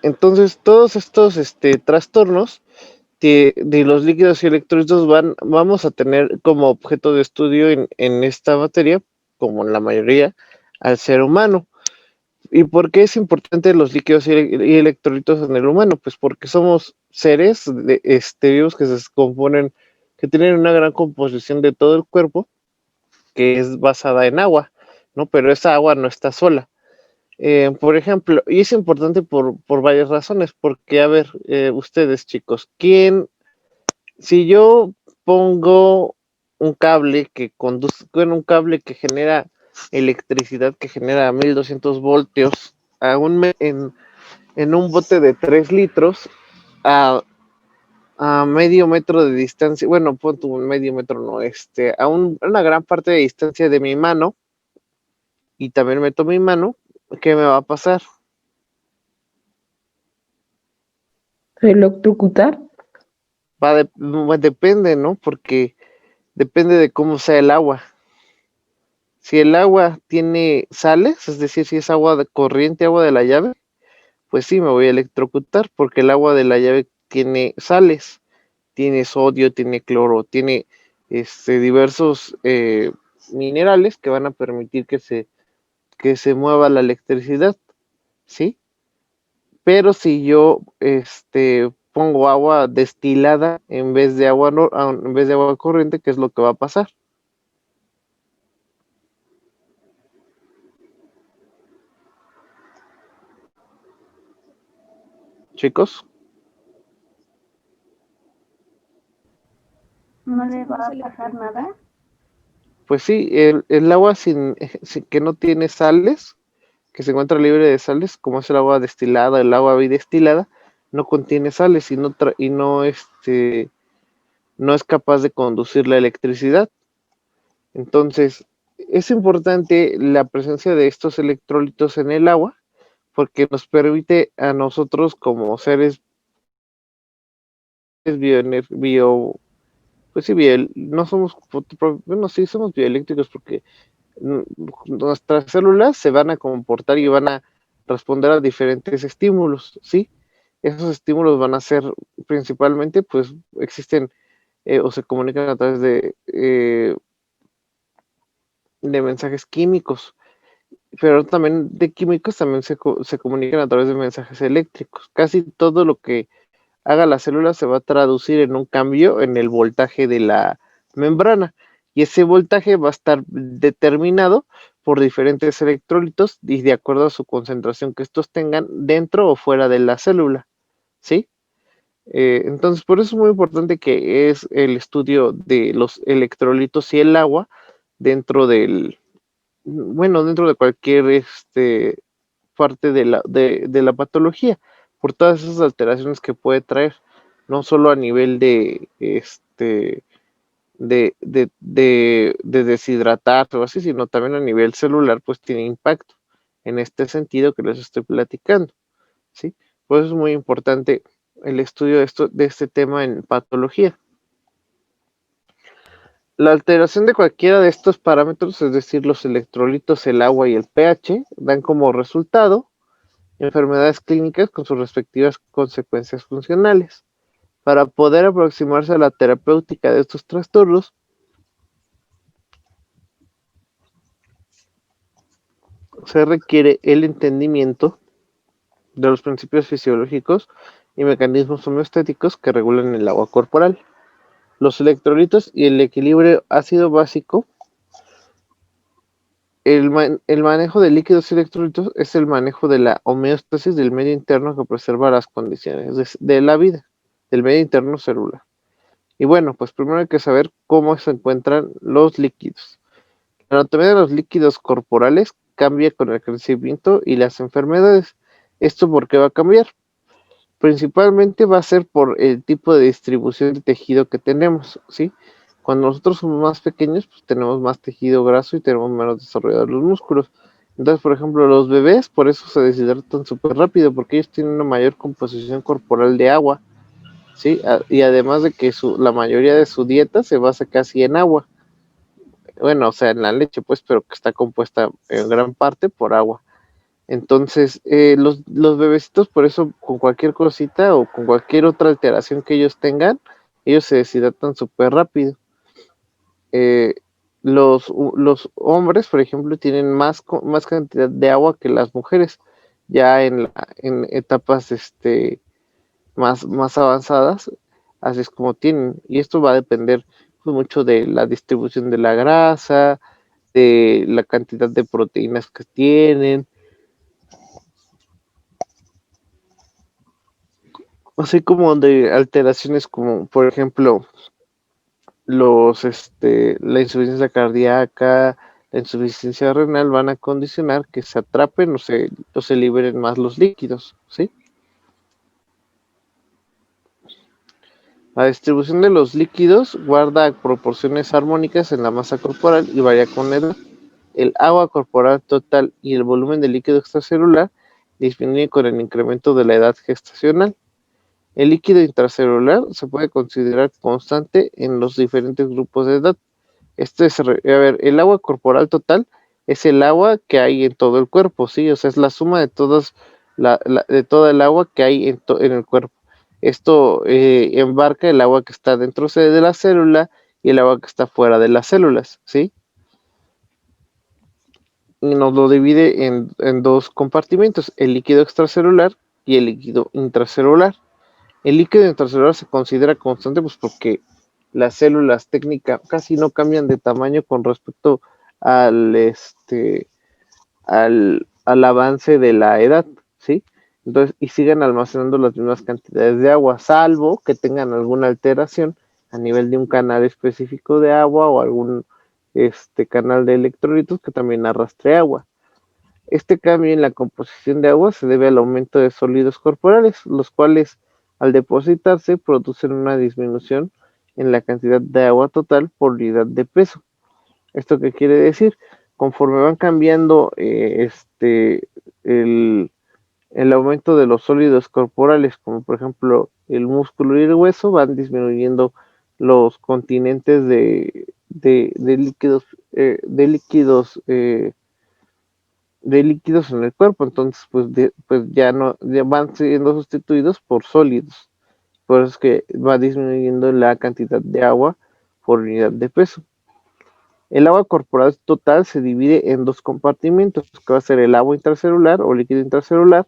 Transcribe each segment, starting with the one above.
Entonces, todos estos trastornos de los líquidos y electrolitos vamos a tener como objeto de estudio en esta materia, como en la mayoría, al ser humano. ¿Y por qué es importante los líquidos y electrolitos en el humano? Pues porque somos seres vivos que se componen, que tienen una gran composición de todo el cuerpo, que es basada en agua, ¿no? Pero esa agua no está sola. Por ejemplo, y es importante por varias razones, porque, a ver, ustedes chicos, si yo pongo un cable que conduce, bueno, un cable que genera electricidad, que genera 1200 voltios en un bote de 3 litros a, a medio metro de distancia, bueno, pon tu medio metro, no, una gran parte de distancia de mi mano, y también meto mi mano, ¿qué me va a pasar? Electrocutar. Depende, ¿no? Porque depende de cómo sea el agua. Si el agua tiene sales, es decir, si es agua de corriente, agua de la llave, pues sí, me voy a electrocutar porque el agua de la llave tiene sales, tiene sodio, tiene cloro, tiene diversos minerales que van a permitir que se mueva la electricidad, ¿sí? Pero si yo pongo agua destilada en vez de agua, no, en vez de agua corriente, ¿qué es lo que va a pasar? Chicos, No le va a pasar nada. pues sí, el agua que no tiene sales, que se encuentra libre de sales, como es el agua destilada, el agua bidestilada, no contiene sales y no es capaz de conducir la electricidad. Entonces, es importante la presencia de estos electrolitos en el agua porque nos permite a nosotros como seres bio, pues sí, no somos, bueno, sí somos bioeléctricos porque nuestras células se van a comportar y van a responder a diferentes estímulos, ¿sí? Esos estímulos van a ser principalmente, pues existen o se comunican a través de mensajes químicos, pero también de químicos también se comunican a través de mensajes eléctricos. Casi todo lo que haga la célula se va a traducir en un cambio en el voltaje de la membrana y ese voltaje va a estar determinado por diferentes electrolitos y de acuerdo a su concentración que estos tengan dentro o fuera de la célula, ¿sí? Entonces, por eso es muy importante que es el estudio de los electrolitos y el agua dentro dentro de cualquier parte de la patología, por todas esas alteraciones que puede traer, no solo a nivel de deshidratarse o así, sino también a nivel celular, pues tiene impacto en este sentido que les estoy platicando, ¿sí? Por eso es muy importante el estudio de este tema en patología. La alteración de cualquiera de estos parámetros, es decir, los electrolitos, el agua y el pH, dan como resultado enfermedades clínicas con sus respectivas consecuencias funcionales. Para poder aproximarse a la terapéutica de estos trastornos, se requiere el entendimiento de los principios fisiológicos y mecanismos homeostáticos que regulan el agua corporal, los electrolitos y el equilibrio ácido básico. El manejo de líquidos y electrolitos es el manejo de la homeostasis del medio interno que preserva las condiciones de la vida, del medio interno celular. Y bueno, pues primero hay que saber cómo se encuentran los líquidos. La anatomía de los líquidos corporales cambia con el crecimiento y las enfermedades. ¿Esto por qué va a cambiar? Principalmente va a ser por el tipo de distribución de tejido que tenemos, ¿sí? Cuando nosotros somos más pequeños, pues tenemos más tejido graso y tenemos menos desarrollados los músculos. Entonces, por ejemplo, los bebés, por eso se deshidratan súper rápido, porque ellos tienen una mayor composición corporal de agua, ¿sí? Y además de que la mayoría de su dieta se basa casi en agua. Bueno, o sea, en la leche, pues, pero que está compuesta en gran parte por agua. Entonces, los bebecitos, por eso, con cualquier cosita o con cualquier otra alteración que ellos tengan, ellos se deshidratan súper rápido. Eh, los hombres, por ejemplo, tienen más cantidad de agua que las mujeres, ya en etapas más avanzadas, así es como tienen. Y esto va a depender pues, mucho de la distribución de la grasa, de la cantidad de proteínas que tienen, así como de alteraciones como, por ejemplo, la insuficiencia cardíaca, la insuficiencia renal van a condicionar que se atrapen o se liberen más los líquidos, ¿sí? La distribución de los líquidos guarda proporciones armónicas en la masa corporal y varía con la edad. El agua corporal total y el volumen de líquido extracelular disminuye con el incremento de la edad gestacional. El líquido intracelular se puede considerar constante en los diferentes grupos de edad. El agua corporal total es el agua que hay en todo el cuerpo, ¿sí? O sea, es la suma de de toda el agua que hay en el cuerpo. Esto embarca el agua que está dentro de la célula y el agua que está fuera de las células, ¿sí? Y nos lo divide en dos compartimentos, el líquido extracelular y el líquido intracelular. El líquido intracelular se considera constante pues porque las células técnicas casi no cambian de tamaño con respecto al, al avance de la edad, ¿sí? Entonces, y siguen almacenando las mismas cantidades de agua, salvo que tengan alguna alteración a nivel de un canal específico de agua o algún canal de electrolitos que también arrastre agua. Este cambio en la composición de agua se debe al aumento de sólidos corporales, los cuales al depositarse producen una disminución en la cantidad de agua total por unidad de peso. ¿Esto qué quiere decir? Conforme van cambiando el, el aumento de los sólidos corporales, como por ejemplo el músculo y el hueso, van disminuyendo los continentes de líquidos, de líquidos de líquidos en el cuerpo, entonces pues ya van siendo sustituidos por sólidos, por eso es que va disminuyendo la cantidad de agua por unidad de peso. El agua corporal total se divide en dos compartimentos, que va a ser el agua intracelular o líquido intracelular,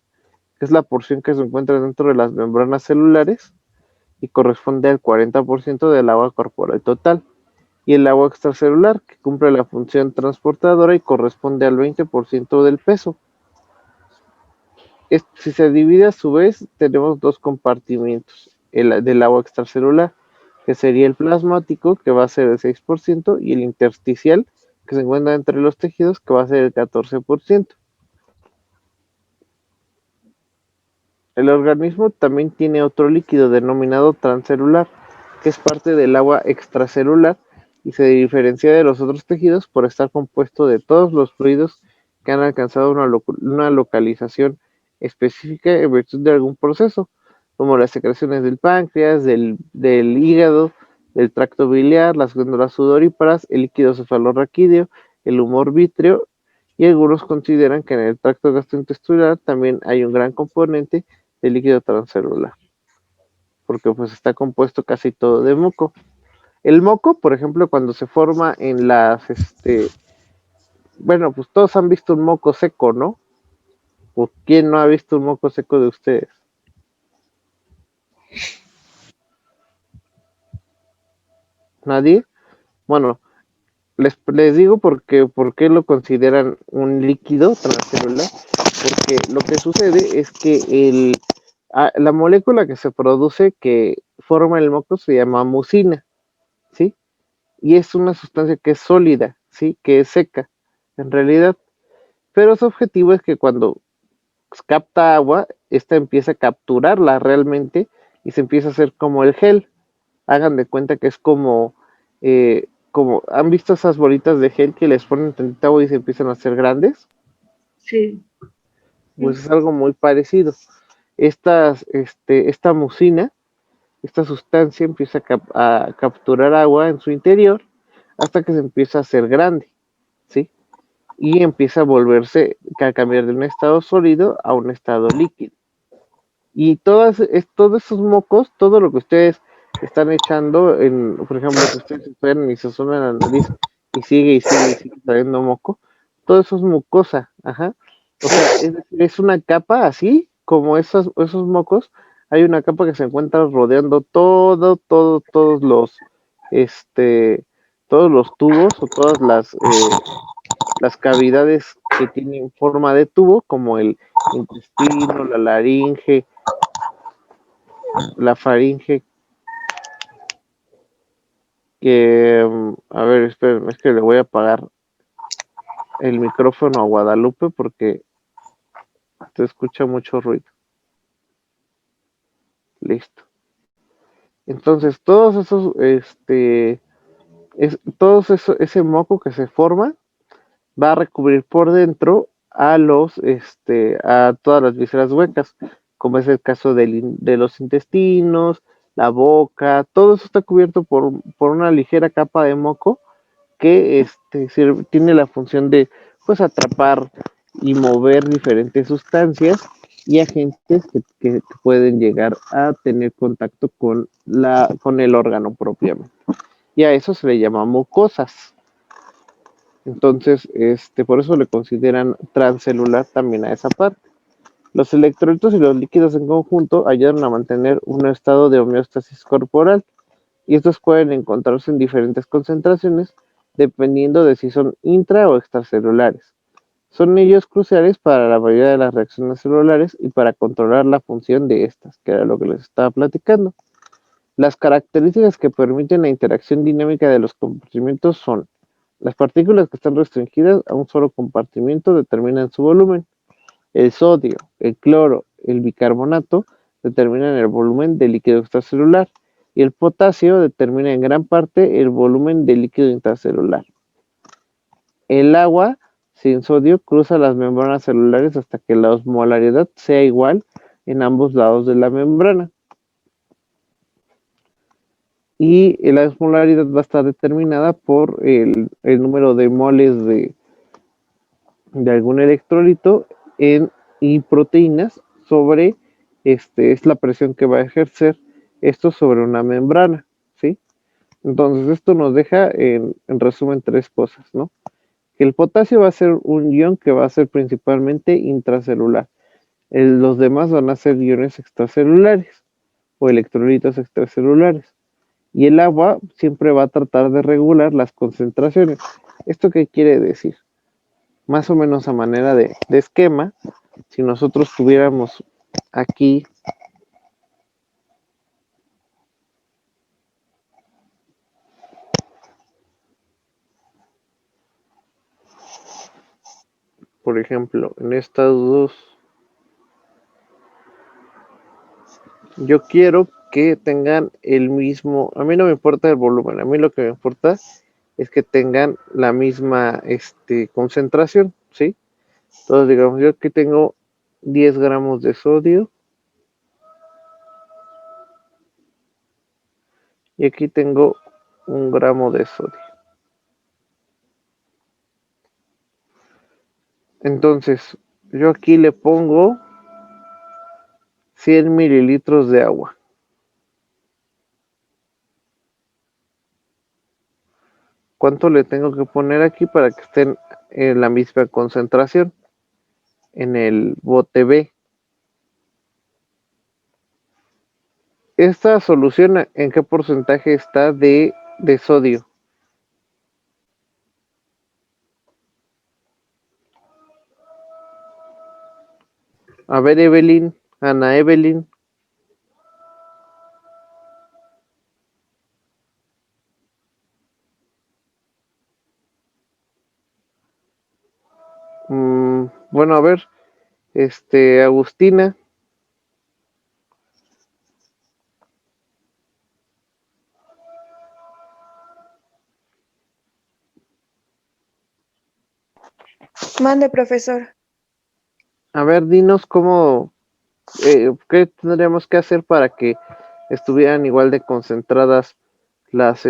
que es la porción que se encuentra dentro de las membranas celulares y corresponde al 40% del agua corporal total, y el agua extracelular, que cumple la función transportadora y corresponde al 20% del peso. Si se divide a su vez, tenemos dos compartimientos, el del agua extracelular, que sería el plasmático, que va a ser el 6%, y el intersticial, que se encuentra entre los tejidos, que va a ser el 14%. El organismo también tiene otro líquido denominado transcelular, que es parte del agua extracelular y se diferencia de los otros tejidos por estar compuesto de todos los fluidos que han alcanzado una localización específica en virtud de algún proceso, como las secreciones del páncreas, del hígado, del tracto biliar, las glándulas sudoríparas, el líquido cefalorraquídeo, el humor vítreo, y algunos consideran que en el tracto gastrointestinal también hay un gran componente de líquido transcelular, porque pues está compuesto casi todo de moco. El moco, por ejemplo, cuando se forma en bueno, pues todos han visto un moco seco, ¿no? ¿O quién no ha visto un moco seco de ustedes? ¿Nadie? Bueno, les digo por qué lo consideran un líquido transcelular, porque lo que sucede es que la molécula que se produce que forma el moco se llama mucina, ¿sí? Y es una sustancia que es sólida, ¿sí? Que es seca, en realidad. Pero su objetivo es que cuando capta agua, esta empieza a capturarla realmente y se empieza a hacer como el gel. Hagan de cuenta que es como, ¿han visto esas bolitas de gel que les ponen tantita agua y se empiezan a hacer grandes? Sí, Pues sí. es algo muy parecido. Esta mucina, esta sustancia empieza a capturar agua en su interior hasta que se empieza a hacer grande, ¿sí? y empieza a volverse, a cambiar de un estado sólido a un estado líquido. Y todos esos mocos, todo lo que ustedes están echando, por ejemplo, que ustedes esperan y se suena la nariz y sigue saliendo moco, todo eso es mucosa, ajá. O sea, es decir, es una capa así, como esos mocos, hay una capa que se encuentra rodeando este, todos los tubos o todas las cavidades que tienen forma de tubo, como el intestino, la laringe, la faringe, a ver, espérenme, es que le voy a apagar el micrófono a Guadalupe porque se escucha mucho ruido. Listo. Entonces, ese moco que se forma va a recubrir por dentro a todas las vísceras huecas, como es el caso de los intestinos, la boca, todo eso está cubierto por una ligera capa de moco que tiene la función de pues atrapar y mover diferentes sustancias y agentes que pueden llegar a tener contacto con el órgano propiamente. Y a eso se le llama mucosas. Entonces, por eso le consideran transcelular también a esa parte. Los electrolitos y los líquidos en conjunto ayudan a mantener un estado de homeostasis corporal y estos pueden encontrarse en diferentes concentraciones dependiendo de si son intra o extracelulares. Son ellos cruciales para la mayoría de las reacciones celulares y para controlar la función de estas, que era lo que les estaba platicando. Las características que permiten la interacción dinámica de los compartimientos son: las partículas que están restringidas a un solo compartimiento determinan su volumen. El sodio, el cloro, el bicarbonato determinan el volumen del líquido extracelular y el potasio determina en gran parte el volumen del líquido intracelular. El agua sin sodio cruza las membranas celulares hasta que la osmolaridad sea igual en ambos lados de la membrana. Y la osmolaridad va a estar determinada por el número de moles de algún electrolito y proteínas sobre, es la presión que va a ejercer esto sobre una membrana, ¿sí? Entonces esto nos deja en resumen tres cosas, ¿no? Que el potasio va a ser un ion que va a ser principalmente intracelular. Los demás van a ser iones extracelulares o electrolitos extracelulares. Y el agua siempre va a tratar de regular las concentraciones. ¿Esto qué quiere decir? Más o menos a manera de esquema, si nosotros tuviéramos aquí por ejemplo, en estas dos, yo quiero que tengan el mismo, a mí no me importa el volumen, a mí lo que me importa es que tengan la misma concentración, ¿sí? Entonces, digamos, yo aquí tengo 10 gramos de sodio y aquí tengo 1 gramo de sodio. Entonces, yo aquí le pongo 100 mililitros de agua. ¿Cuánto le tengo que poner aquí para que estén en la misma concentración? En el bote B. Esta solución, ¿en qué porcentaje está de sodio? A ver, Evelyn, Ana Evelyn. Bueno, a ver, Agustina. Mande, profesor. A ver, dinos qué tendríamos que hacer para que estuvieran igual de concentradas las,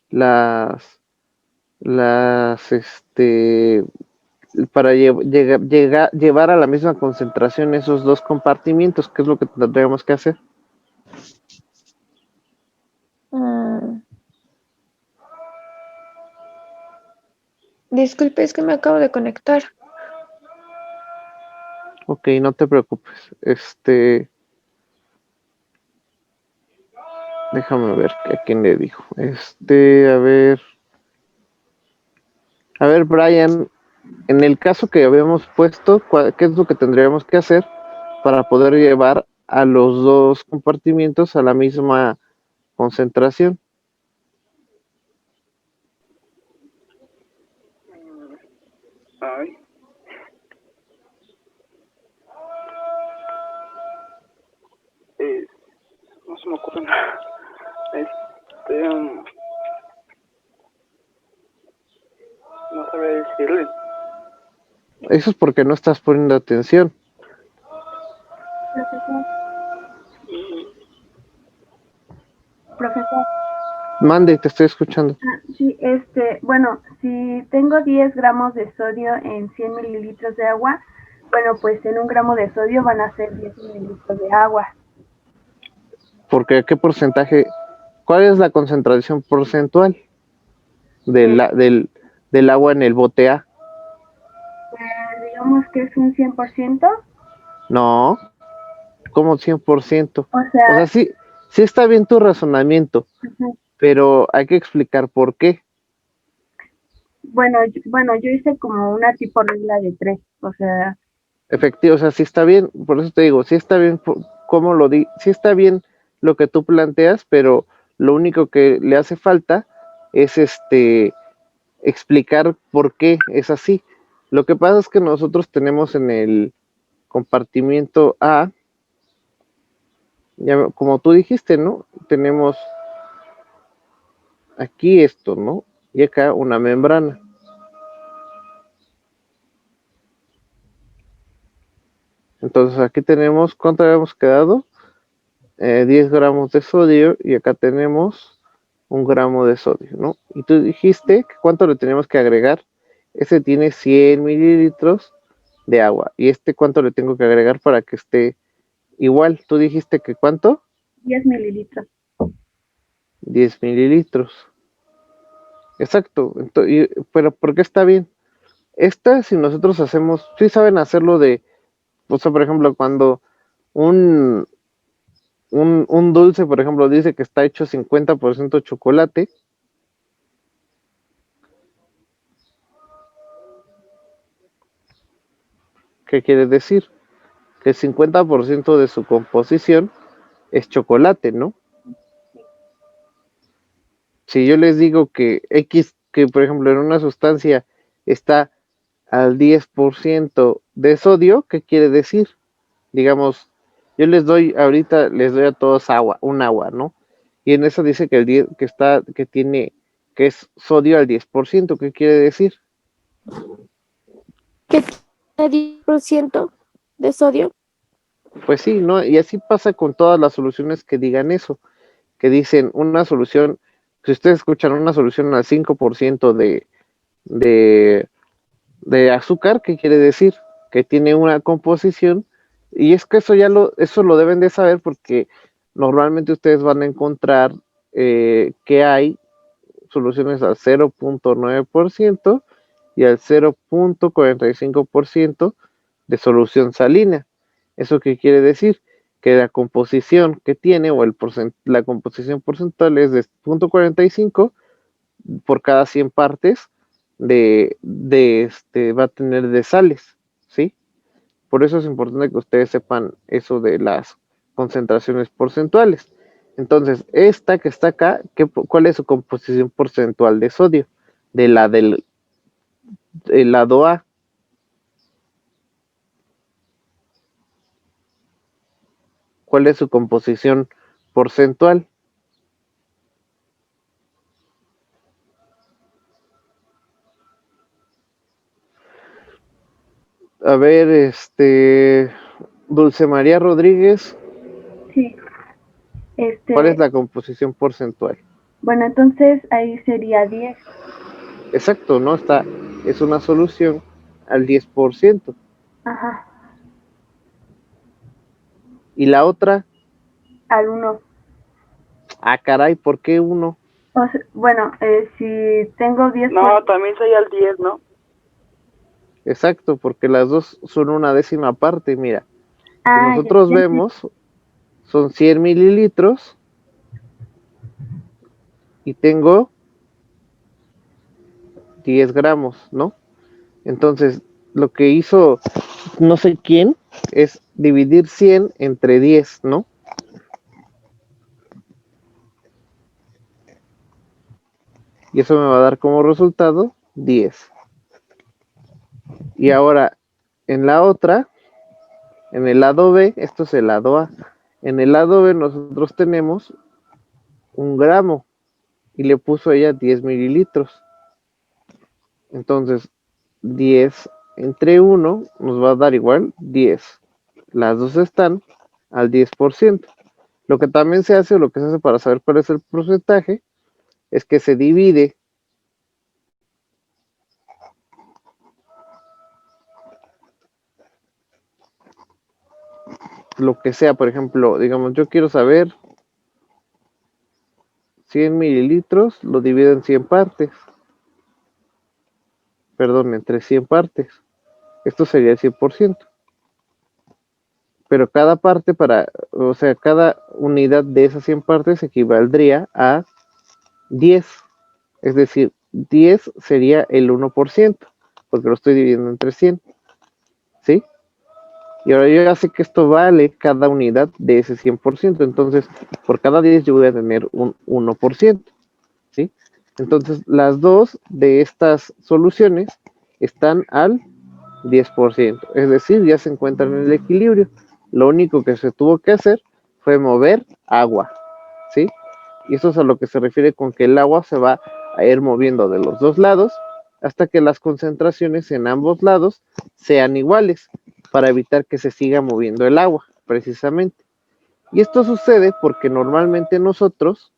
las, las, para llevar a la misma concentración esos dos compartimientos, ¿qué es lo que tendríamos que hacer? Disculpe, es que me acabo de conectar. Ok, no te preocupes. Déjame ver a quién le dijo. A ver, Brian, en el caso que habíamos puesto, ¿qué es lo que tendríamos que hacer para poder llevar a los dos compartimientos a la misma concentración? Ay. No se me ocurre nada. No sabré decirle. Eso es porque no estás poniendo atención. Profesor. Profesor. Mande, te estoy escuchando. Sí, bueno, si tengo 10 gramos de sodio en 100 mililitros de agua, bueno, pues en 1 gramo de sodio van a ser 10 mililitros de agua. Porque ¿qué porcentaje? ¿Cuál es la concentración porcentual del agua en el bote A? Digamos que es un 100%. No, como 100%. O sea, Sí está bien tu razonamiento, pero hay que explicar por qué. Bueno, yo hice como una tipo regla de 3, o sea. Efectivo, sí está bien, por eso te digo, sí está bien, sí está bien lo que tú planteas, pero lo único que le hace falta es explicar por qué es así. Lo que pasa es que nosotros tenemos en el compartimiento A, ya, como tú dijiste, ¿no? Tenemos aquí esto, ¿no? Y acá una membrana. Entonces aquí tenemos, ¿cuánto habíamos quedado? 10 gramos de sodio y acá tenemos 1 gramo de sodio, ¿no? Y tú dijiste que cuánto le tenemos que agregar. Ese tiene 100 mililitros de agua. ¿Y cuánto le tengo que agregar para que esté igual? Tú dijiste que ¿cuánto? 10 mililitros. 10 mililitros. Exacto. Pero ¿por qué está bien? Si nosotros hacemos, sí saben hacerlo o sea, por ejemplo, cuando un dulce, por ejemplo, dice que está hecho 50% chocolate. ¿Qué quiere decir? Que el 50% de su composición es chocolate, ¿no? Si yo les digo que que por ejemplo en una sustancia está al 10% de sodio, ¿qué quiere decir? Digamos, yo ahorita les doy a todos un agua, ¿no? Y en eso dice que que es sodio al 10%, ¿qué quiere decir? Que tiene 10% de sodio. Pues sí, ¿no? Y así pasa con todas las soluciones que digan eso, que dicen una solución, si ustedes escuchan una solución al 5% de, de azúcar, ¿qué quiere decir? Que tiene una composición, y es que eso lo deben de saber porque normalmente ustedes van a encontrar que hay soluciones al 0.9% y al 0.45% de solución salina. ¿Eso qué quiere decir? Que la composición que tiene o la composición porcentual es de 0.45 por cada 100 partes va a tener de sales, ¿sí? Por eso es importante que ustedes sepan eso de las concentraciones porcentuales. Entonces, esta que está acá, ¿cuál es su composición porcentual de sodio? Del lado A. ¿Cuál es su composición porcentual? A ver, Dulce María Rodríguez. Sí. ¿Cuál es la composición porcentual? Bueno, entonces ahí sería 10. exacto, ¿no? Es una solución al 10%. Ajá, Y la otra, al 1. caray, ¿por qué 1? Bueno, si tengo 10 No, también soy al 10, ¿no? Exacto, porque las dos son una décima parte, mira. Si Ah, ya, nosotros ya entendí. vemos, son 100 mililitros y tengo 10 gramos, ¿no? Entonces, lo que hizo no sé quién es dividir 100 entre 10, ¿no? Y eso me va a dar como resultado 10. Y ahora, en la otra, en el lado B, esto es el lado A. En el lado B nosotros tenemos 1 gramo y le puso ella 10 mililitros. Entonces, 10 entre 1 nos va a dar igual 10. Las dos están al 10%. Lo que también se hace, o lo que se hace para saber cuál es el porcentaje, es que se divide lo que sea. Por ejemplo, digamos, yo quiero saber 100 mililitros, lo divido en 100 partes. Perdón, entre 100 partes. Esto sería el 100%. Pero cada parte o sea, cada unidad de esas 100 partes equivaldría a 10. Es decir, 10 sería el 1%, porque lo estoy dividiendo entre 100. ¿Sí? Y ahora yo ya sé que esto vale cada unidad de ese 100%. Entonces, por cada 10 yo voy a tener un 1%. ¿Sí? Entonces, las dos de estas soluciones están al 10%. Es decir, ya se encuentran en el equilibrio. Lo único que se tuvo que hacer fue mover agua. ¿Sí? Y eso es a lo que se refiere con que el agua se va a ir moviendo de los dos lados hasta que las concentraciones en ambos lados sean iguales para evitar que se siga moviendo el agua, precisamente. Y esto sucede porque normalmente nosotros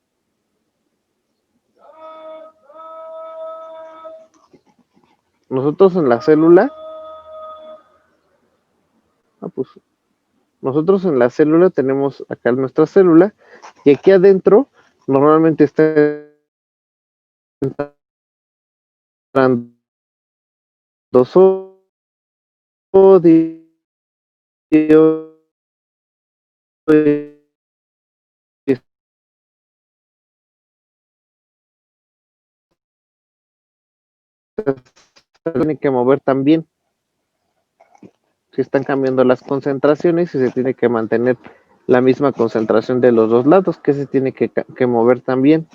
en la célula, pues nosotros en la célula tenemos acá nuestra célula y aquí adentro normalmente está entrando sodio, se tiene que mover también. Se están cambiando las concentraciones y se tiene que mantener la misma concentración de los dos lados, que se tiene que mover también.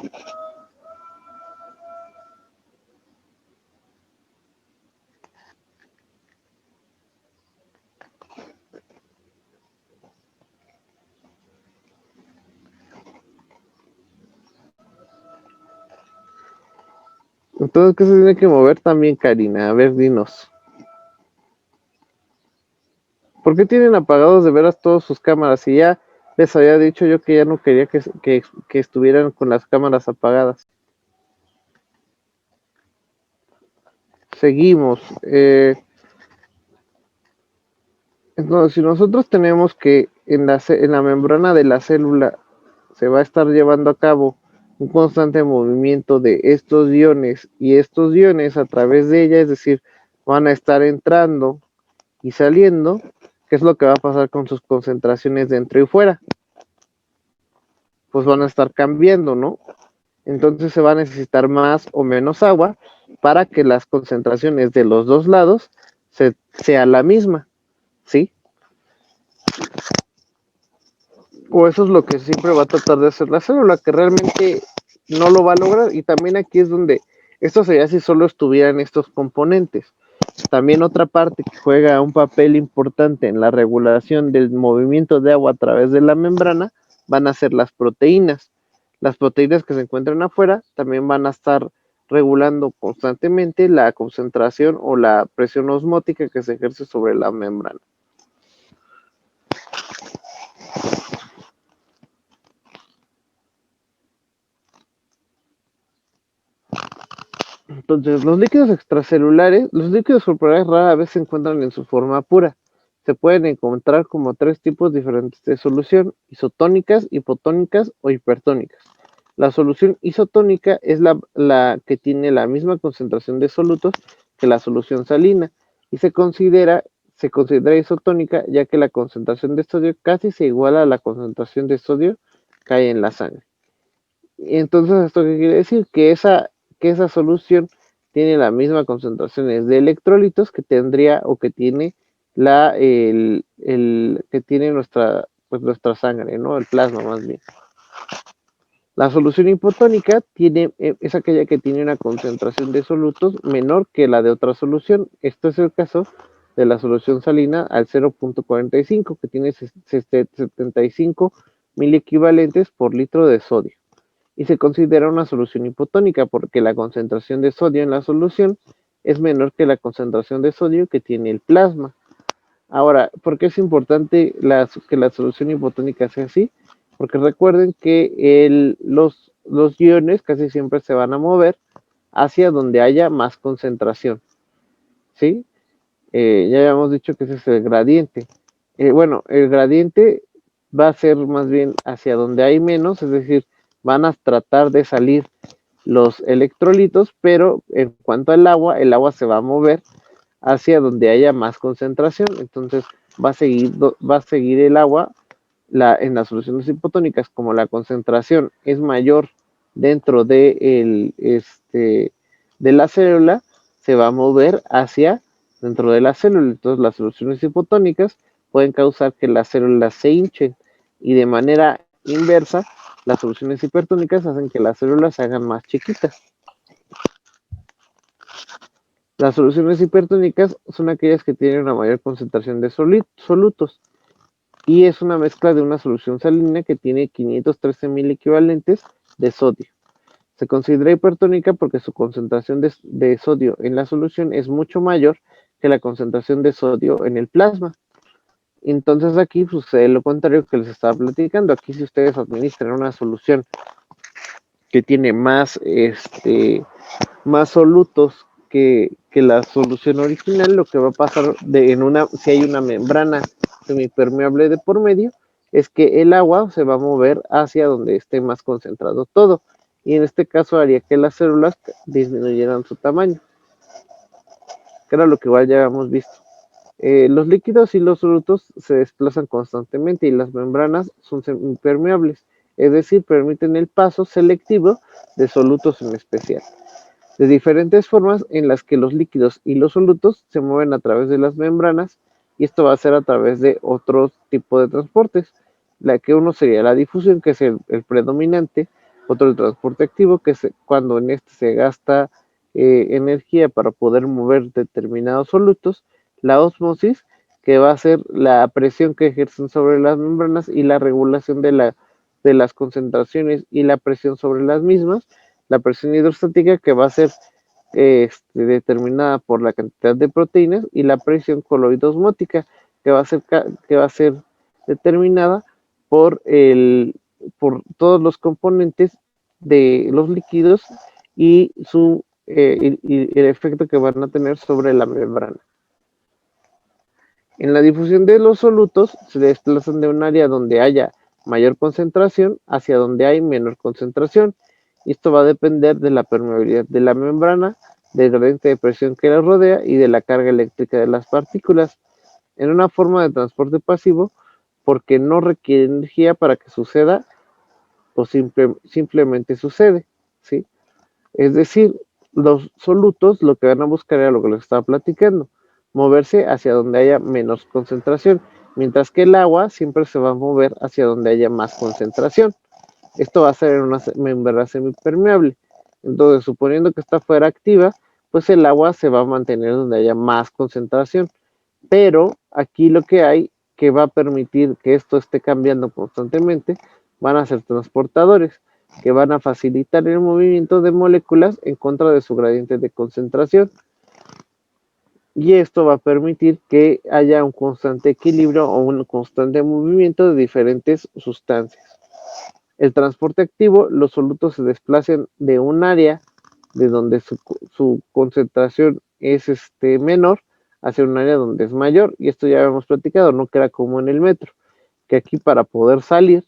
Entonces, ¿qué se tiene que mover también, Karina? A ver, dinos. ¿Por qué tienen apagados de veras todas sus cámaras? Y ya les había dicho yo que ya no quería que estuvieran con las cámaras apagadas. Seguimos. Entonces, si nosotros tenemos que en la membrana de la célula se va a estar llevando a cabo un constante movimiento de estos iones y estos iones a través de ella, es decir, van a estar entrando y saliendo, ¿qué es lo que va a pasar con sus concentraciones dentro y fuera? Pues van a estar cambiando, ¿no? Entonces se va a necesitar más o menos agua para que las concentraciones de los dos lados sea la misma, ¿sí? O eso es lo que siempre va a tratar de hacer la célula, que realmente no lo va a lograr. Y también aquí es donde esto sería si solo estuvieran estos componentes. También otra parte que juega un papel importante en la regulación del movimiento de agua a través de la membrana van a ser las proteínas. Las proteínas que se encuentran afuera también van a estar regulando constantemente la concentración o la presión osmótica que se ejerce sobre la membrana. Entonces, los líquidos corporales rara vez se encuentran en su forma pura. Se pueden encontrar como tres tipos diferentes de solución: isotónicas, hipotónicas o hipertónicas. La solución isotónica es la que tiene la misma concentración de solutos que la solución salina y se considera isotónica ya que la concentración de sodio casi se iguala a la concentración de sodio que hay en la sangre. Entonces, ¿esto qué quiere decir? Que esa solución tiene la misma concentración de electrolitos que tendría o que tiene que tiene nuestra sangre, ¿no? El plasma más bien. La solución hipotónica es aquella que tiene una concentración de solutos menor que la de otra solución. Esto es el caso de la solución salina al 0.45, que tiene 75 miliequivalentes por litro de sodio. Y se considera una solución hipotónica porque la concentración de sodio en la solución es menor que la concentración de sodio que tiene el plasma. Ahora, ¿por qué es importante que la solución hipotónica sea así? Porque recuerden que los iones casi siempre se van a mover hacia donde haya más concentración, ¿sí? Ya habíamos dicho que ese es el gradiente. Bueno, el gradiente va a ser más bien hacia donde hay menos, es decir, van a tratar de salir los electrolitos, pero en cuanto al agua, el agua se va a mover hacia donde haya más concentración. Entonces va a seguir el agua en las soluciones hipotónicas. Como la concentración es mayor dentro de la célula, se va a mover hacia dentro de la célula. Entonces las soluciones hipotónicas pueden causar que las células se hinchen y de manera inversa las soluciones hipertónicas hacen que las células se hagan más chiquitas. Las soluciones hipertónicas son aquellas que tienen una mayor concentración de solutos y es una mezcla de una solución salina que tiene 513 mil equivalentes de sodio. Se considera hipertónica porque su concentración de sodio en la solución es mucho mayor que la concentración de sodio en el plasma. Entonces aquí sucede lo contrario que les estaba platicando. Aquí si ustedes administran una solución que tiene más solutos que la solución original, lo que va a pasar si hay una membrana semipermeable de por medio, es que el agua se va a mover hacia donde esté más concentrado todo. Y en este caso haría que las células disminuyeran su tamaño, que era lo que igual ya habíamos visto. Los líquidos y los solutos se desplazan constantemente y las membranas son semipermeables, es decir, permiten el paso selectivo de solutos en especial. De diferentes formas en las que los líquidos y los solutos se mueven a través de las membranas, y esto va a ser a través de otro tipo de transportes. La que uno sería la difusión, que es el predominante; otro el transporte activo, que es cuando en este se gasta energía para poder mover determinados solutos; la ósmosis, que va a ser la presión que ejercen sobre las membranas y la regulación de las concentraciones y la presión sobre las mismas; la presión hidrostática, que va a ser determinada por la cantidad de proteínas; y la presión coloidosmótica, que va a ser determinada por todos los componentes de los líquidos y el efecto que van a tener sobre la membrana. En la difusión de los solutos se desplazan de un área donde haya mayor concentración hacia donde hay menor concentración. Y esto va a depender de la permeabilidad de la membrana, del gradiente de presión que la rodea y de la carga eléctrica de las partículas. En una forma de transporte pasivo, porque no requiere energía para que suceda, o simplemente sucede, ¿sí? Es decir, los solutos lo que van a buscar era lo que les estaba platicando: moverse hacia donde haya menos concentración, mientras que el agua siempre se va a mover hacia donde haya más concentración. Esto va a ser en una membrana semipermeable. Entonces, suponiendo que está fuera activa, pues el agua se va a mantener donde haya más concentración. Pero aquí lo que hay que va a permitir que esto esté cambiando constantemente van a ser transportadores, que van a facilitar el movimiento de moléculas en contra de su gradiente de concentración. Y esto va a permitir que haya un constante equilibrio o un constante movimiento de diferentes sustancias. El transporte activo: los solutos se desplazan de un área de donde su concentración es menor hacia un área donde es mayor, y esto ya habíamos platicado, no queda como en el metro, que aquí para poder salir,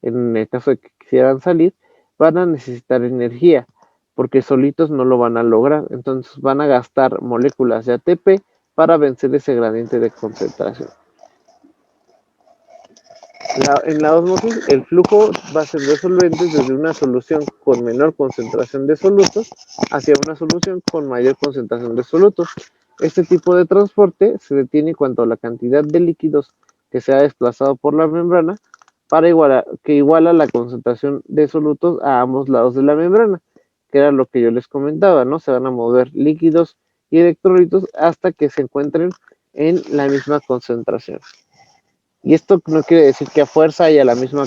en el caso de que quisieran salir, van a necesitar energía, porque solitos no lo van a lograr, entonces van a gastar moléculas de ATP para vencer ese gradiente de concentración. En la ósmosis, el flujo va a ser de solventes desde una solución con menor concentración de solutos hacia una solución con mayor concentración de solutos. Este tipo de transporte se detiene cuando la cantidad de líquidos que se ha desplazado por la membrana que iguala la concentración de solutos a ambos lados de la membrana, que era lo que yo les comentaba, ¿no? Se van a mover líquidos y electrolitos hasta que se encuentren en la misma concentración. Y esto no quiere decir que a fuerza haya la misma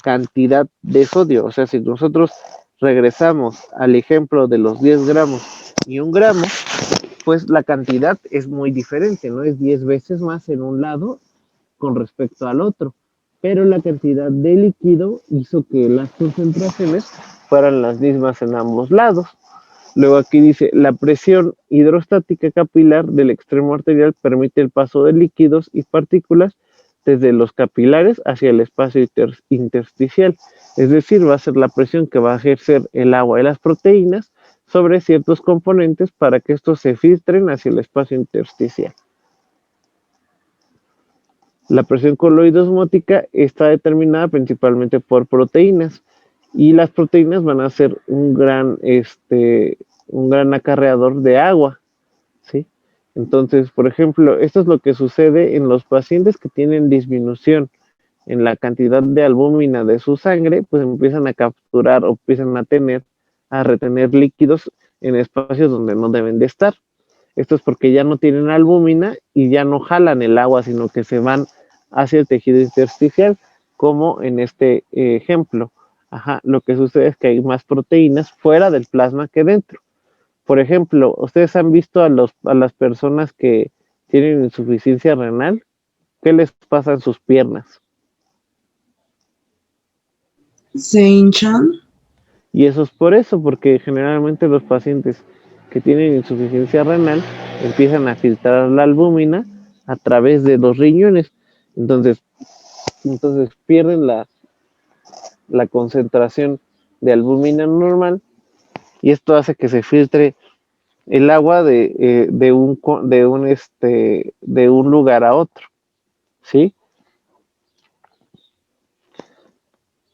cantidad de sodio. O sea, si nosotros regresamos al ejemplo de los 10 gramos y 1 gramo, pues la cantidad es muy diferente, ¿no? Es 10 veces más en un lado con respecto al otro. Pero la cantidad de líquido hizo que las concentraciones fueran las mismas en ambos lados. Luego aquí dice, la presión hidrostática capilar del extremo arterial permite el paso de líquidos y partículas desde los capilares hacia el espacio intersticial. Es decir, va a ser la presión que va a ejercer el agua y las proteínas sobre ciertos componentes para que estos se filtren hacia el espacio intersticial. La presión coloidosmótica está determinada principalmente por proteínas, y las proteínas van a ser un gran acarreador de agua, ¿sí? Entonces, por ejemplo, esto es lo que sucede en los pacientes que tienen disminución en la cantidad de albúmina de su sangre, pues empiezan a capturar o empiezan a retener líquidos en espacios donde no deben de estar. Esto es porque ya no tienen albúmina y ya no jalan el agua, sino que se van hacia el tejido intersticial, como en este ejemplo. Ajá, lo que sucede es que hay más proteínas fuera del plasma que dentro. Por ejemplo, ¿ustedes han visto a las personas que tienen insuficiencia renal? ¿Qué les pasa en sus piernas? Se hinchan. Y eso es por eso, porque generalmente los pacientes que tienen insuficiencia renal empiezan a filtrar la albúmina a través de los riñones. Entonces pierden la concentración de albúmina normal, y esto hace que se filtre el agua de un lugar a otro, ¿sí?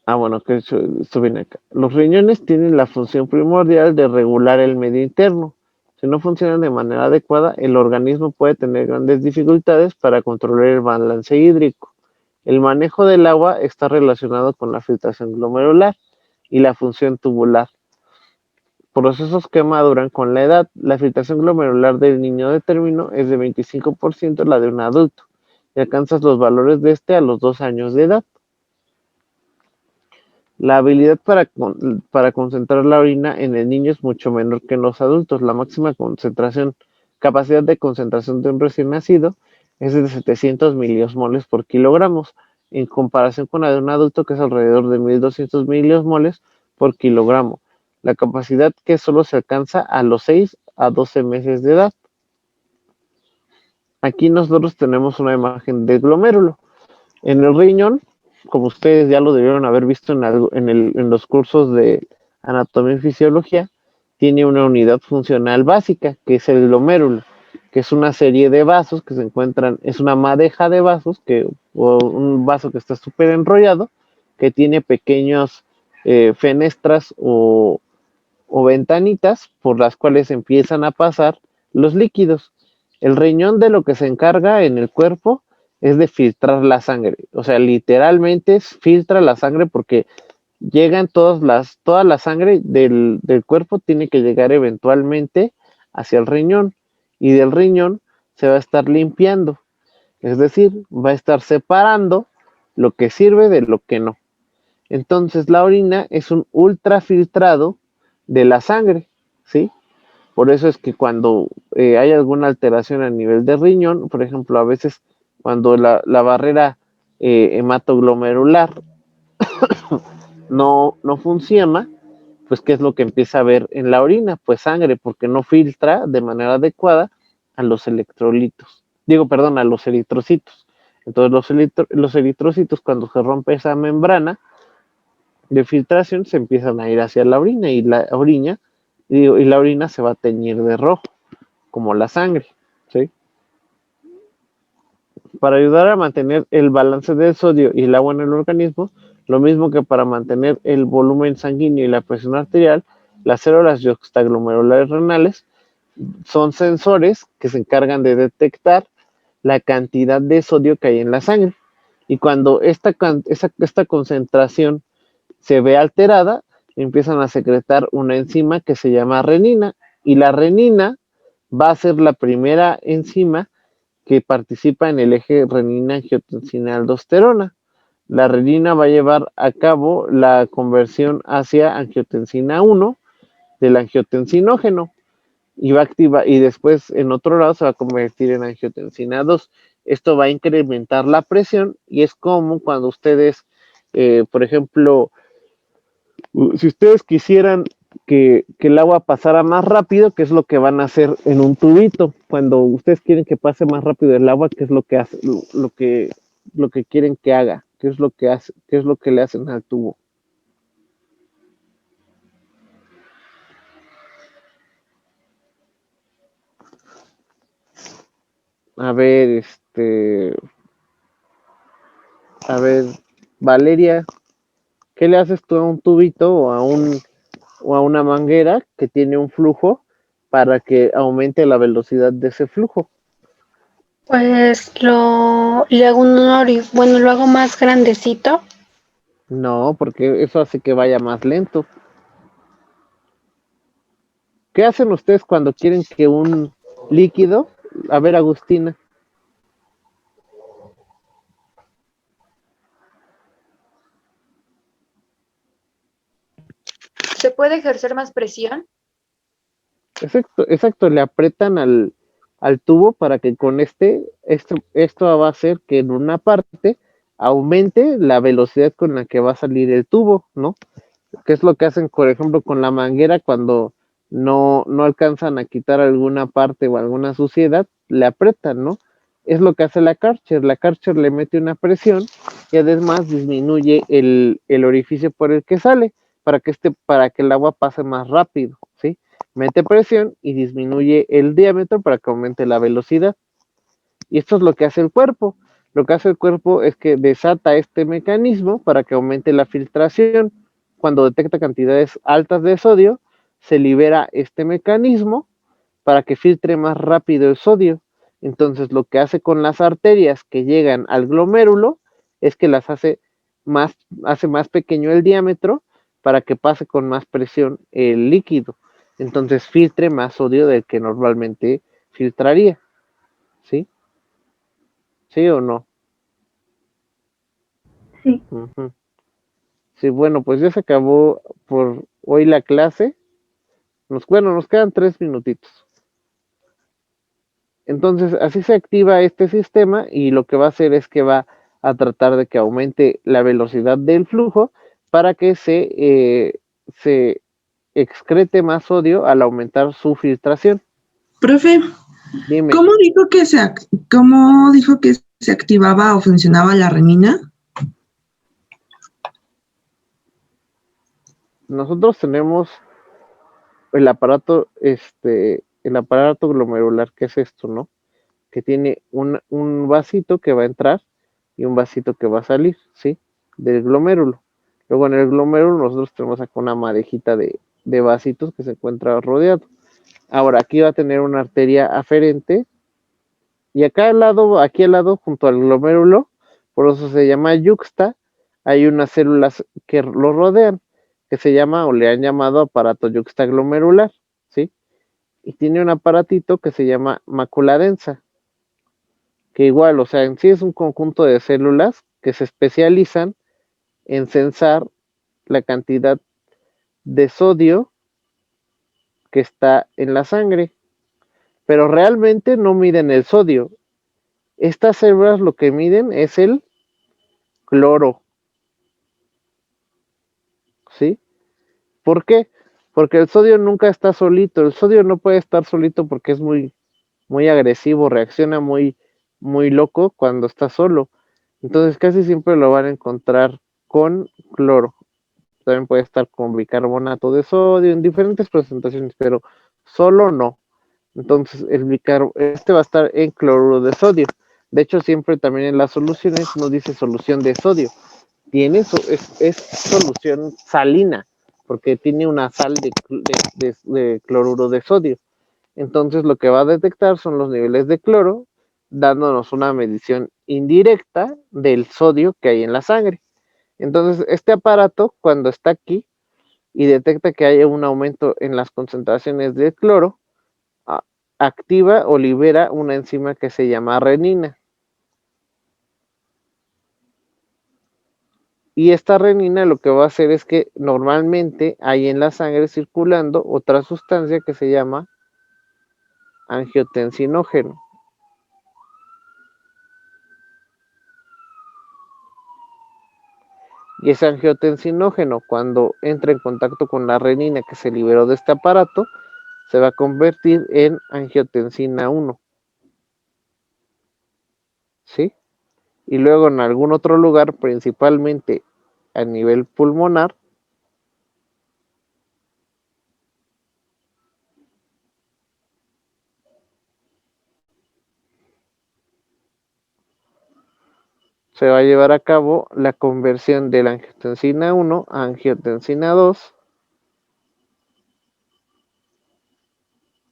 Bueno, que esto viene acá. Los riñones tienen la función primordial de regular el medio interno. Si no funcionan de manera adecuada, el organismo puede tener grandes dificultades para controlar el balance hídrico. El manejo del agua está relacionado con la filtración glomerular y la función tubular. Procesos que maduran con la edad. La filtración glomerular del niño de término es de 25% la de un adulto, y alcanzas los valores de a los 2 años de edad. La habilidad para concentrar la orina en el niño es mucho menor que en los adultos. La máxima capacidad de concentración de un recién nacido es de 700 miliosmoles por kilogramos, en comparación con la de un adulto, que es alrededor de 1200 miliosmoles por kilogramo. La capacidad que solo se alcanza a los 6 a 12 meses de edad. Aquí nosotros tenemos una imagen del glomérulo. En el riñón, como ustedes ya lo debieron haber visto en los cursos de anatomía y fisiología, tiene una unidad funcional básica, que es el glomérulo, que es una serie de vasos que se encuentran, es una madeja de vasos, o un vaso que está súper enrollado, que tiene pequeños fenestras o ventanitas por las cuales empiezan a pasar los líquidos. El riñón, de lo que se encarga en el cuerpo, es de filtrar la sangre. O sea, literalmente filtra la sangre, porque llegan toda la sangre del cuerpo tiene que llegar eventualmente hacia el riñón, y del riñón se va a estar limpiando. Es decir, va a estar separando lo que sirve de lo que no. Entonces la orina es un ultrafiltrado de la sangre, ¿sí? Por eso es que cuando hay alguna alteración a nivel de riñón, por ejemplo, a veces cuando la barrera hematoglomerular no funciona, pues ¿qué es lo que empieza a ver en la orina? Pues sangre, porque no filtra de manera adecuada a los electrolitos. A los eritrocitos. Entonces los eritrocitos, cuando se rompe esa membrana de filtración, se empiezan a ir hacia la orina y la orina se va a teñir de rojo, como la sangre, ¿sí? Para ayudar a mantener el balance del sodio y el agua en el organismo, lo mismo que para mantener el volumen sanguíneo y la presión arterial, las células yuxtaglomerulares renales son sensores que se encargan de detectar la cantidad de sodio que hay en la sangre. Y cuando esta concentración se ve alterada, empiezan a secretar una enzima que se llama renina. Y la renina va a ser la primera enzima que participa en el eje renina-angiotensina-aldosterona. La renina va a llevar a cabo la conversión hacia angiotensina 1 del angiotensinógeno y va a activar, y después en otro lado se va a convertir en angiotensina 2. Esto va a incrementar la presión y es como cuando ustedes, por ejemplo, si ustedes quisieran que el agua pasara más rápido, ¿qué es lo que van a hacer en un tubito? Cuando ustedes quieren que pase más rápido el agua, ¿qué es lo que hace, lo que quieren que haga? ¿Qué es lo que hace? ¿Qué es lo que le hacen al tubo? A ver, a ver, Valeria, ¿qué le haces tú a un tubito o a una manguera que tiene un flujo para que aumente la velocidad de ese flujo? Pues le hago lo hago más grandecito. No, porque eso hace que vaya más lento. ¿Qué hacen ustedes cuando quieren que un líquido, a ver, Agustina, ¿Se puede ejercer más presión? exacto, le aprietan al tubo para que con esto va a hacer que en una parte aumente la velocidad con la que va a salir el tubo, ¿no? ¿Qué es lo que hacen, por ejemplo, con la manguera cuando no alcanzan a quitar alguna parte o alguna suciedad? Le aprietan, ¿no? Es lo que hace la Karcher. La Karcher le mete una presión y además disminuye el orificio por el que sale para que el agua pase más rápido, ¿sí? Mete presión y disminuye el diámetro para que aumente la velocidad. Y esto es lo que hace el cuerpo. Lo que hace el cuerpo es que desata este mecanismo para que aumente la filtración. Cuando detecta cantidades altas de sodio, se libera este mecanismo para que filtre más rápido el sodio. Entonces, lo que hace con las arterias que llegan al glomérulo es que las hace más pequeño el diámetro para que pase con más presión el líquido. Entonces, filtre más sodio del que normalmente filtraría. ¿Sí? ¿Sí o no? Sí. Uh-huh. Sí, bueno, pues ya se acabó por hoy la clase. Nos quedan 3 minutitos. Entonces, así se activa este sistema y lo que va a hacer es que va a tratar de que aumente la velocidad del flujo para que se excrete más sodio al aumentar su filtración. Profe, Dime, ¿cómo dijo que se activaba o funcionaba la renina? nosotros tenemos el aparato, el aparato glomerular, que es esto, ¿no? Que tiene un vasito que va a entrar y un vasito que va a salir, ¿sí? Del glomérulo. Luego en el glomérulo nosotros tenemos acá una madejita de vasitos que se encuentra rodeado. Ahora aquí va a tener una arteria aferente y acá aquí al lado, junto al glomérulo, por eso se llama yuxta, hay unas células que lo rodean, que se llama o le han llamado aparato yuxtaglomerular, ¿sí? Y tiene un aparatito que se llama mácula densa, que igual, o sea, en sí es un conjunto de células que se especializan en censar la cantidad de sodio que está en la sangre, pero realmente no miden el sodio. Estas células lo que miden es el cloro, ¿sí? ¿Por qué? porque el sodio nunca está solito, el sodio no puede estar solito porque es muy, muy agresivo, reacciona muy, muy loco cuando está solo. Entonces casi siempre lo van a encontrar con cloro. También puede estar con bicarbonato de sodio en diferentes presentaciones, pero solo no. Entonces este va a estar en cloruro de sodio. De hecho, siempre también en las soluciones no dice solución de sodio. Es solución salina, porque tiene una sal de cloruro de sodio. Entonces lo que va a detectar son los niveles de cloro, dándonos una medición indirecta del sodio que hay en la sangre. Entonces este aparato, cuando está aquí y detecta que hay un aumento en las concentraciones de cloro, activa o libera una enzima que se llama renina. Y esta renina lo que va a hacer es que normalmente hay en la sangre circulando otra sustancia que se llama angiotensinógeno. Y ese angiotensinógeno, cuando entra en contacto con la renina que se liberó de este aparato, se va a convertir en angiotensina 1. ¿Sí? Y luego en algún otro lugar, principalmente a nivel pulmonar, se va a llevar a cabo la conversión de la angiotensina 1 a angiotensina 2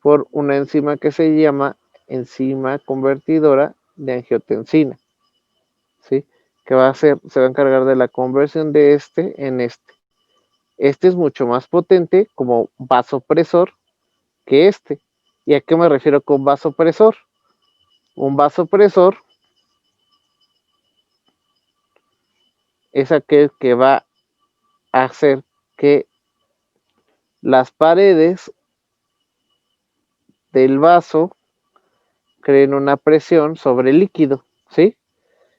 por una enzima que se llama enzima convertidora de angiotensina, ¿sí? Que se va a encargar de la conversión de este en este. Este es mucho más potente como vasopresor que este. ¿Y a qué me refiero con vasopresor? Un vasopresor es aquel que va a hacer que las paredes del vaso creen una presión sobre el líquido, ¿sí?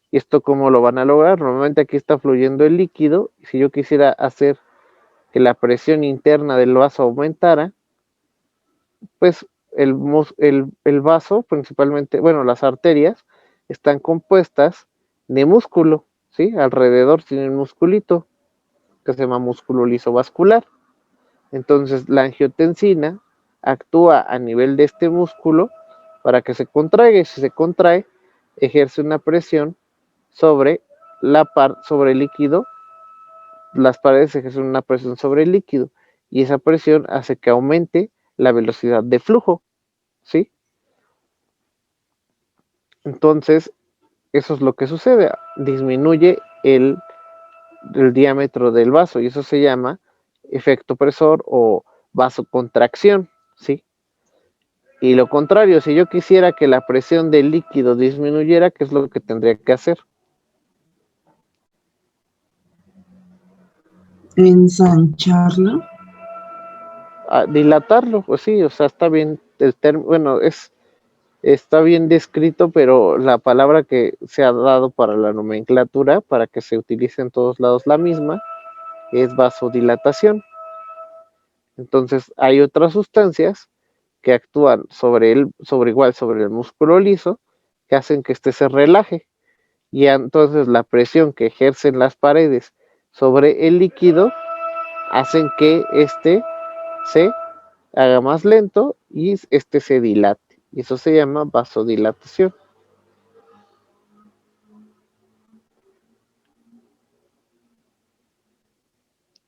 ¿Y esto cómo lo van a lograr? Normalmente aquí está fluyendo el líquido, y si yo quisiera hacer que la presión interna del vaso aumentara, pues el vaso, principalmente, bueno, las arterias, están compuestas de músculo, ¿sí? Alrededor tiene un musculito que se llama músculo liso vascular. Entonces la angiotensina actúa a nivel de este músculo para que se contraiga, y si se contrae, ejerce una presión sobre sobre el líquido. Las paredes ejercen una presión sobre el líquido y esa presión hace que aumente la velocidad de flujo, ¿sí? Entonces, eso es lo que sucede, disminuye el diámetro del vaso y eso se llama efecto presor o vasocontracción, ¿sí? Y lo contrario, si yo quisiera que la presión del líquido disminuyera, ¿qué es lo que tendría que hacer? Ensancharlo. Dilatarlo, pues sí, o sea, está bien el término, bueno, está bien descrito, pero la palabra que se ha dado para la nomenclatura, para que se utilice en todos lados la misma, es vasodilatación. Entonces, hay otras sustancias que actúan sobre el músculo liso, que hacen que éste se relaje. Y entonces la presión que ejercen las paredes sobre el líquido hacen que éste se haga más lento y este se dilate. Y eso se llama vasodilatación.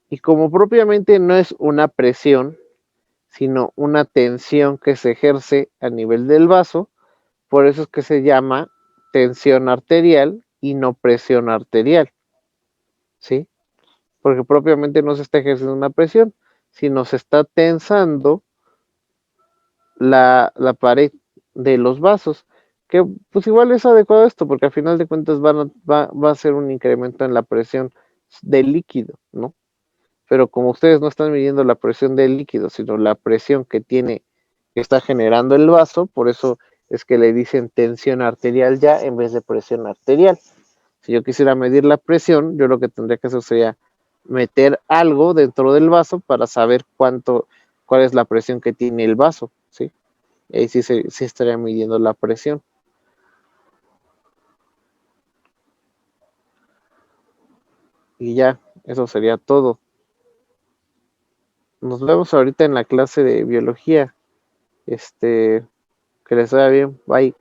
Y como propiamente no es una presión, sino una tensión que se ejerce a nivel del vaso, por eso es que se llama tensión arterial y no presión arterial, ¿sí? Porque propiamente no se está ejerciendo una presión, sino se está tensando la pared de los vasos, que pues igual es adecuado esto, porque al final de cuentas va a ser un incremento en la presión del líquido, ¿no? Pero como ustedes no están midiendo la presión del líquido, sino la presión que está generando el vaso, por eso es que le dicen tensión arterial ya en vez de presión arterial. Si yo quisiera medir la presión, yo lo que tendría que hacer sería meter algo dentro del vaso para saber cuál es la presión que tiene el vaso, ¿sí? Y ahí sí estaría midiendo la presión. Y ya, eso sería todo. Nos vemos ahorita en la clase de biología. Que les vaya bien. Bye.